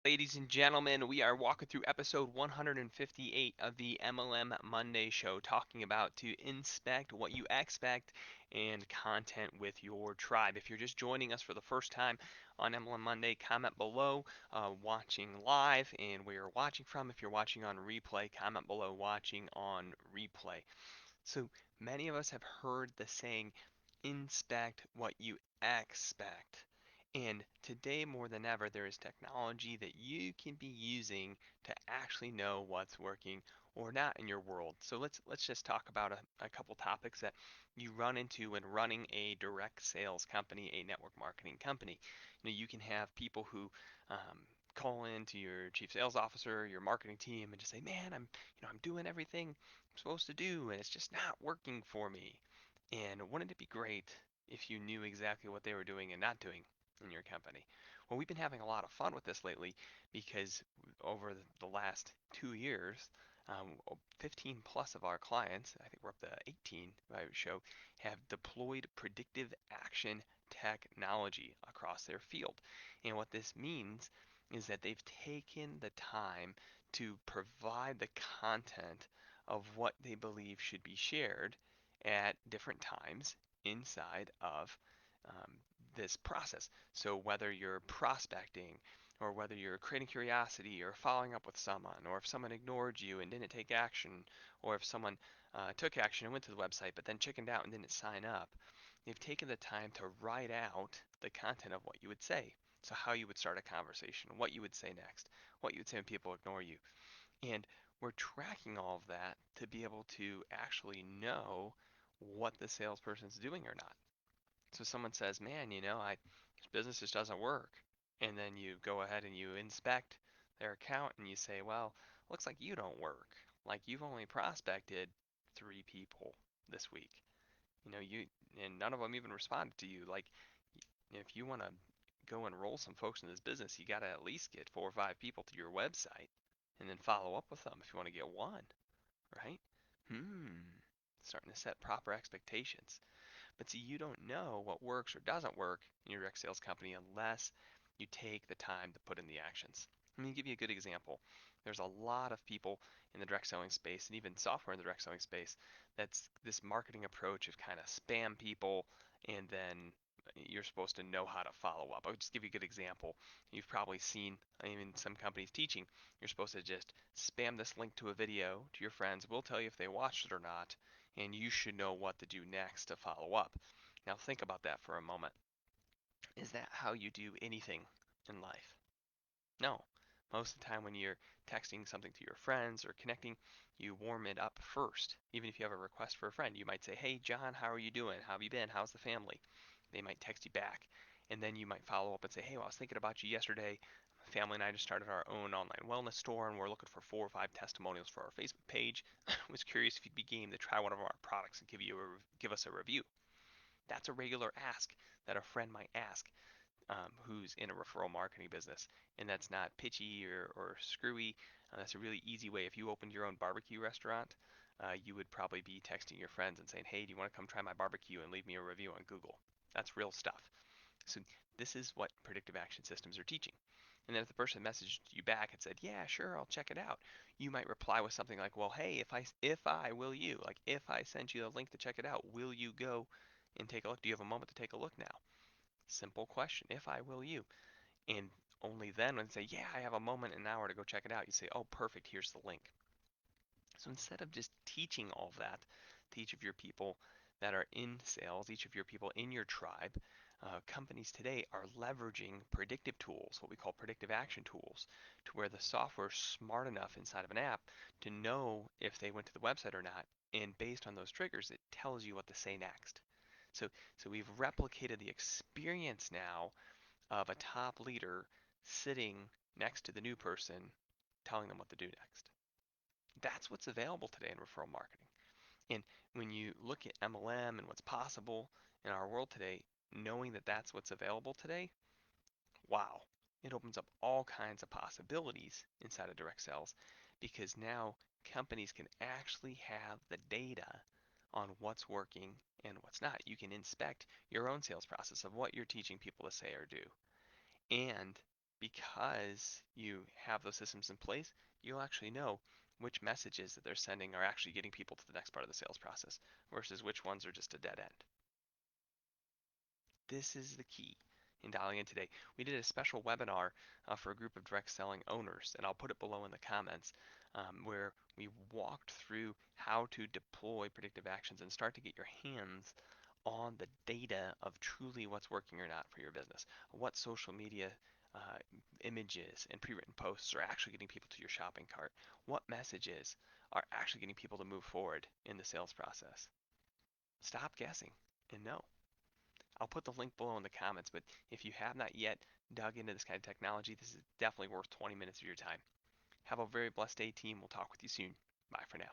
Ladies and gentlemen, we are walking through episode 158 of the MLM Monday show, talking about to inspect what you expect and content with your tribe. If you're just joining us for the first time on MLM Monday, comment below watching live and where you're watching from. If you're watching on replay, comment below watching on replay. So many of us have heard the saying, inspect what you expect. And today more than ever, there is technology that you can be using to actually know what's working or not in your world. So let's just talk about a couple topics that you run into when running a direct sales company, a network marketing company. You can have people who call in to your chief sales officer, your marketing team, and just say, "Man, I'm doing everything I'm supposed to do, and it's just not working for me." And wouldn't it be great if you knew exactly what they were doing and not doing in your company? Well, we've been having a lot of fun with this lately because over the last 2 years, 15 plus of our clients, I think we're up to 18 I would show, have deployed predictive action technology across their field. And what this means is that they've taken the time to provide the content of what they believe should be shared at different times inside of um, this process. So whether you're prospecting or whether you're creating curiosity or following up with someone, or if someone ignored you and didn't take action, or if someone took action and went to the website but then chickened out and didn't sign up, they've taken the time to write out the content of what you would say. So how you would start a conversation, what you would say next, what you would say when people ignore you. And we're tracking all of that to be able to actually know what the salesperson's doing or not. So someone says, "Man, this business just doesn't work." And then you go ahead and you inspect their account and you say, "Well, looks like you don't work. Like you've only prospected 3 people this week. You and none of them even responded to you. Like if you want to go enroll some folks in this business, you got to at least get 4 or 5 people to your website and then follow up with them if you want to get one, right?" Starting to set proper expectations. But see, you don't know what works or doesn't work in your direct sales company unless you take the time to put in the actions. Let me give you a good example. There's a lot of people in the direct selling space and even software in the direct selling space that's this marketing approach of kind of spam people and then you're supposed to know how to follow up. I'll just give you a good example. You've probably seen in some companies teaching, you're supposed to just spam this link to a video to your friends. We'll tell you if they watched it or not, and you should know what to do next to follow up. Now think about that for a moment. Is that how you do anything in life? No. Most of the time when you're texting something to your friends or connecting, you warm it up first. Even if you have a request for a friend, you might say, "Hey John, how are you doing? How have you been? How's the family?" They might text you back. And then you might follow up and say, "Hey, well, I was thinking about you yesterday. My family and I just started our own online wellness store and we're looking for 4 or 5 testimonials for our Facebook page. Was curious if you'd be game to try one of our products and give us a review." That's a regular ask that a friend might ask who's in a referral marketing business. And that's not pitchy or screwy. That's a really easy way. If you opened your own barbecue restaurant, you would probably be texting your friends and saying, "Hey, do you want to come try my barbecue and leave me a review on Google?" That's real stuff. So this is what predictive action systems are teaching. And then if the person messaged you back and said, "Yeah, sure, I'll check it out," you might reply with something like, "Well, hey, if I will you, like if I send you a link to check it out, will you go and take a look? Do you have a moment to take a look now?" Simple question. If I will you. And only then when they say, "Yeah, I have a moment, an hour to go check it out," you say, "Oh, perfect, here's the link." So instead of just teaching all of that to each of your people that are in sales, each of your people in your tribe, companies today are leveraging predictive tools, what we call predictive action tools, to where the software is smart enough inside of an app to know if they went to the website or not. And based on those triggers, it tells you what to say next. So, so we've replicated the experience now of a top leader sitting next to the new person, telling them what to do next. That's what's available today in referral marketing. And when you look at MLM and what's possible in our world today, knowing that that's what's available today, wow, it opens up all kinds of possibilities inside of direct sales because now companies can actually have the data on what's working and what's not. You can inspect your own sales process of what you're teaching people to say or do. And Because you have those systems in place, you'll actually know which messages that they're sending are actually getting people to the next part of the sales process versus which ones are just a dead end. This is the key in dialing in today. We did a special webinar for a group of direct selling owners, and I'll put it below in the comments, where we walked through how to deploy predictive actions and start to get your hands on the data of truly what's working or not for your business. What social media uh, images and pre-written posts are actually getting people to your shopping cart. What messages are actually getting people to move forward in the sales process. Stop guessing and know. I'll put the link below in the comments, but if you have not yet dug into this kind of technology, this is definitely worth 20 minutes of your time. Have a very blessed day, team. We'll talk with you soon. Bye for now.